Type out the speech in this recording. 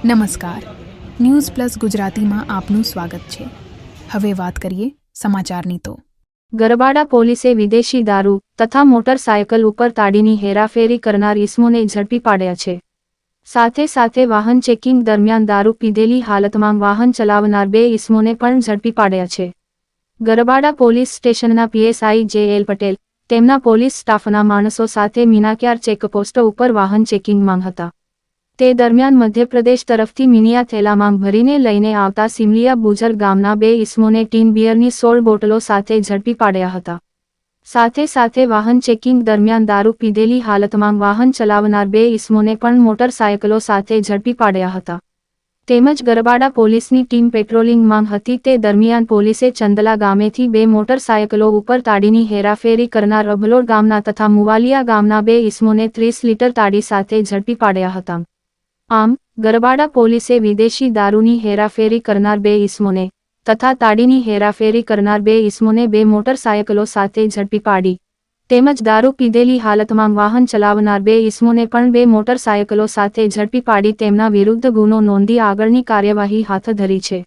નમસ્કાર, news plus ગુજરાતીમાં આપનું સ્વાગત છે। હવે વાત કરીએ સમાચારની તો ગરબાડા પોલીસે વિદેશી દારૂ તથા મોટરસાયકલ ઉપર તાડીની હેરાફેરી કરનાર ઇસમોને ઝડપી પાડ્યા છે। સાથે સાથે વાહન ચેકિંગ દરમિયાન દારૂ પીધેલી હાલતમાં વાહન ચલાવનાર 2 ઇસમોને પણ ઝડપી પાડ્યા છે। ગરબાડા પોલીસ સ્ટેશનના પીએસઆઈ જે.એલ. પટેલ તેમના પોલીસ સ્ટાફના માણસો સાથે મીનાક્યાર ચેકપોસ્ટ ઉપર વાહન ચેકિંગમાં હતા। તે દરમિયાન મધ્યપ્રદેશ તરફથી મિનિયા થેલામાં ભરીને લઈને આવતા સિમલિયા બુજર ગામના 2 ઇસમોને ટીન બિયરની 16 બોટલો સાથે ઝડપી પાડ્યા હતા। સાથે સાથે વાહન ચેકિંગ દરમિયાન દારૂ પીધેલી હાલતમાં વાહન ચલાવનાર 2 ઇસમોને પણ મોટરસાયકલો સાથે ઝડપી પાડ્યા હતા। તેમજ ગરબાડા પોલીસની ટીમ પેટ્રોલિંગમાં હતી તે દરમિયાન પોલીસે ચંદલા ગામેથી 2 મોટરસાયકલો ઉપર તાડીની હેરાફેરી કરનાર અભલોડ ગામના તથા મુવાલિયા ગામના 2 ઇસમોને 30 લીટર તાડી સાથે ઝડપી પાડ્યા હતા। આમ ગરબાડા પોલીસે વિદેશી દારૂની હેરાફેરી કરનાર 2 ઇસમોને તથા તાડીની હેરાફેરી કરનાર 2 ઇસમોને 2 મોટરસાયકલો સાથે ઝડપી પાડી તેમજ દારૂ પીધેલી હાલતમાં વાહન ચલાવનાર 2 ઇસમોને પણ 2 મોટરસાયકલો સાથે ઝડપી પાડી તેમના વિરુદ્ધ ગુનો નોંધી આગળની કાર્યવાહી હાથ ધરી છે।